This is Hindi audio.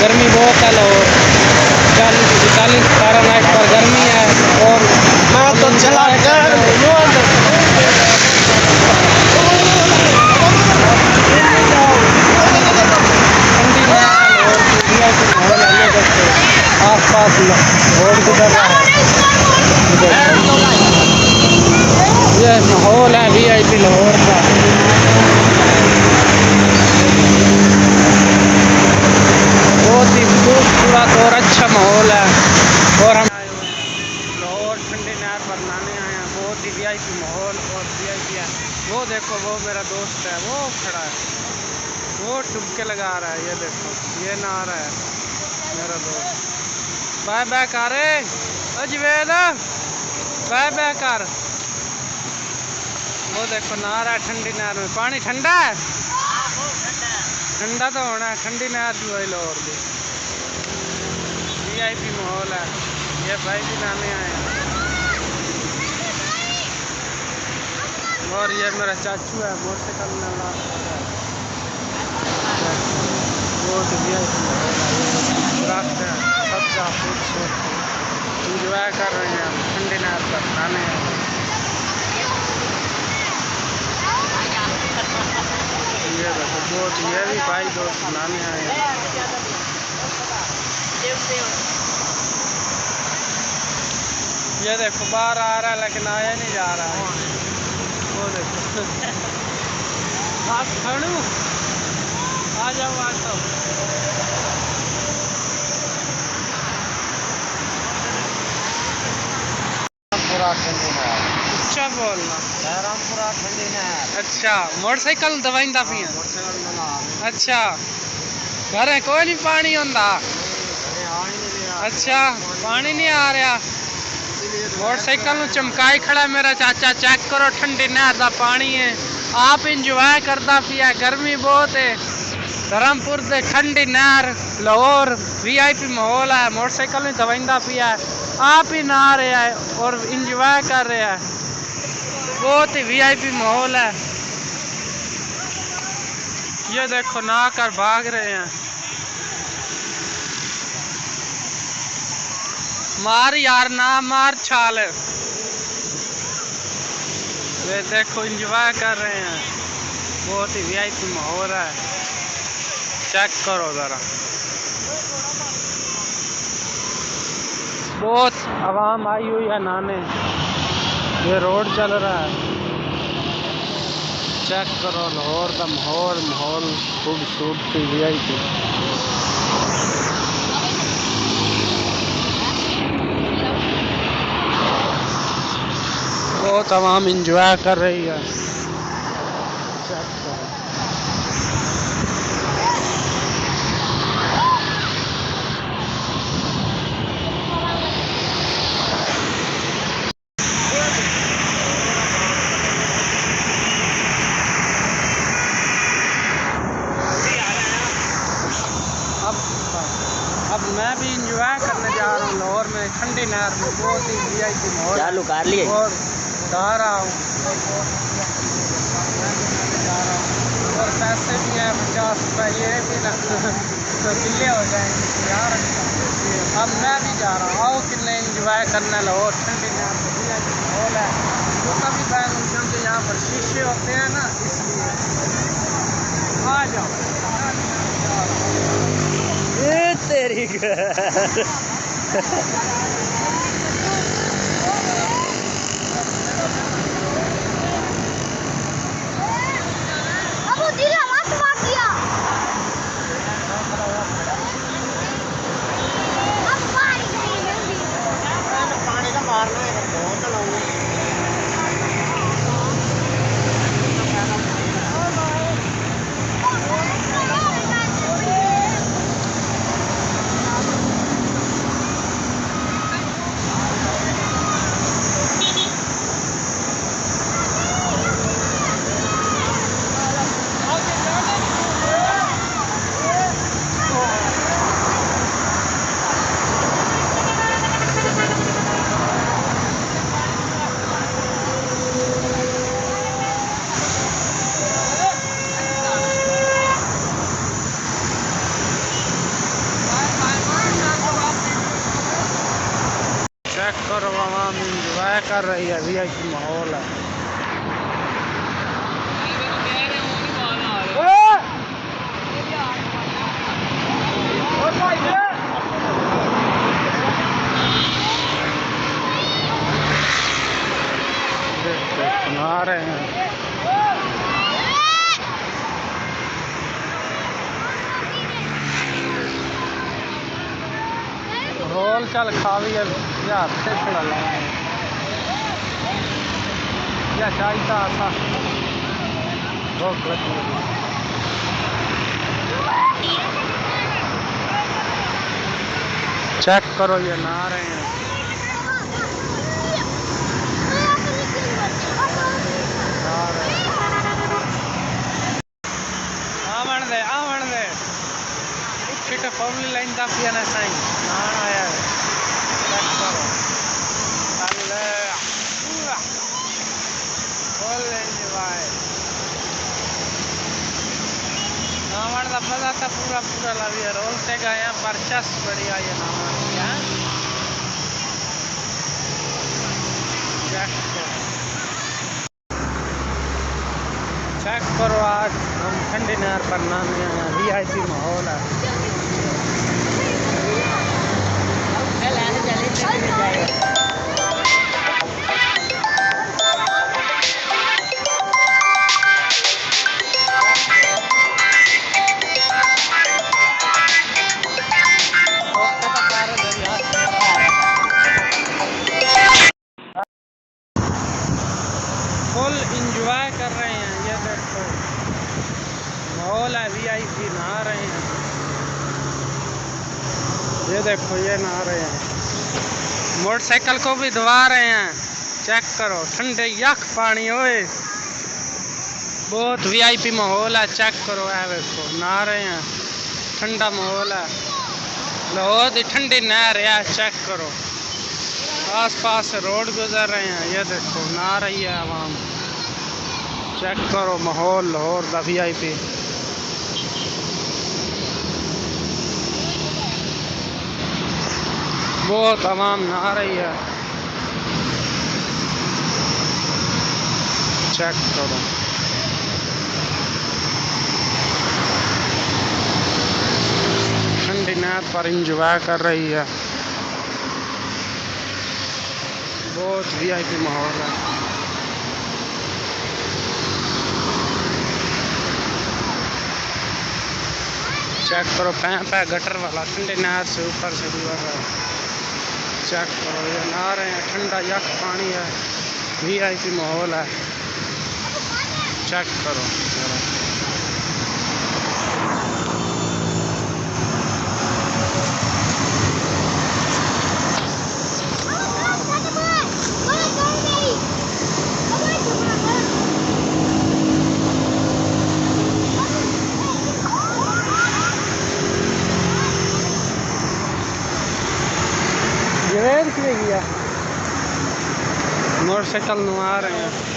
गर्मी बहुत है लाहौर, 40 फ़ारेनहाइट पर गर्मी है। और मैं तो चला कर आस पास रोड गुजर रहा है। ये माहौल है VIP लाहौर का। बहुत ही खूबसूरत और अच्छा माहौल है। और हम आए हुए हैं लाहौर ठंडी नहर पर नहाने आए हैं। बहुत ही VIP माहौल और VIP है। वो देखो, वो मेरा दोस्त है, वो खड़ा है, वो डुबके लगा रहा है। ये देखो, ये नहा रहा है मेरा दोस्त। बाय बाय कर अजवेद, बाय बाय कर। वो देखो नहा रहा है ठंडी नहर में। पानी ठंडा है, ठंडा तो होना है, ठंडी नहर जो है लाहौर की। VIP माहौल है। ये भाई भी नहाने आए हैं। और ये मेरा चाचू है, मोटरसाइकिल में ला बहुत VIP रास्ते हैं, सब्जा खूबसूरत इंजॉय कर रहे हैं हम ठंडी नहर पर नहाने आए हैं। ये देखो, बहुत ये भी भाई दोस्त नहाने आए हैं। ये देखो बाहर आ रहा है लेकिन आया नहीं जा रहा है। वो देखो आप खड़ू आ जाओ, आ जाओ। पूरा ठंडी नहर, अच्छा बोलना। पूरा ठंडी नहर। अच्छा, मोटरसाइकिल दवाइंदा पिया। मोटरसाइकिल में नहा अच्छा, घर कोई नहीं पानी होंदा। अच्छा, पानी नहीं आ रहा। मोटरसाइकिल चमकाई खड़ा मेरा चाचा। चेक करो, ठंडी नहर का पानी है। आप इंजॉय करता पिया। गर्मी बहुत है। धर्मपुर से ठंडी नहर लाहौर VIP माहौल है। मोटरसाइकिल में दवाइंदा पिया है। आप ही नहा रहे हैं और इंजॉय कर रहे हैं। बहुत ही VIP माहौल है। ये देखो नहा कर भाग रहे हैं। मार यार, ना मार छाल। वे देखो इंजॉय कर रहे हैं। बहुत ही VIP माहौल है। चेक करो ज़रा, बहुत आवाम आई हुई है नहाने। ये रोड चल रहा है। चेक करो लाहौर का माहौल खूबसूरती VIP। बहुत आवाम इंजॉय कर रही है। चेक करो। अब मैं भी इंजॉय करने जा रहा हूँ लाहौर में ठंडी नहर में। बहुत ही VIP माहौल चालू कर लिए और जा रहा हूँ और पैसे भी हैं 50 रुपये। ये भी ना तो गिले हो जाएंगे यार। अब मैं भी जा रहा हूँ। आओ कितने इंजॉय करना लाहौर ठंडी नहर में। VIP माहौल है। तो कभी बैन क्योंकि यहाँ पर शीशे होते हैं ना, इसलिए आ जाओ। तेरी पानी का मारना है बहुत लाऊंगा। कर रही है, वीआईपी माहौल है। सुना रहे हैं रोल चल खावी है यार से छड़ा ला या चाहिए था बहुत चेक करो ये ना रहे हैं। आवन दे उठिट पवली लाइन दा पिया ना साईं नान आया है। चेक करो अल्लाह पूरा फुल एंजॉय नावन दा पता था पूरा पूरा लाविया रोल से गया परचस बढ़िया ये नावन क्या चेक करो आज हम ठंडी नहर पर नामे हैं। वीआईपी माहौल है। फुल इंजॉय कर रहे हैं। ये देखो माहौल है, वीआईपी नहा रहे हैं। ये देखो ये नहा रहे हैं, मोटरसाइकिल को भी धुआ रहे हैं। चेक करो ठंडे यख पानी होए, बहुत वीआईपी माहौल है। चेक करो है देखो नहा रहे हैं, ठंडा माहौल है। बहुत ही ठंडी नहर है। चेक करो आस पास से रोड गुजर रहे हैं। ये देखो नहा रही है आवाम। चेक करो माहौल लाहौर का वीआईपी। बहुत आवाम नहा रही है। चेक करो ठंडी नहर पर इंजॉय कर रही है। बहुत वीआईपी माहौल है। चेक करो पैप गटर वाला ठंडे नहर से ऊपर से गुजर रहा है। चेक करो ये नहा रहे हैं, ठंडा यख पानी है, वीआईपी माहौल है। चेक करो मोटरसाइकिल नुआ रहे हैं।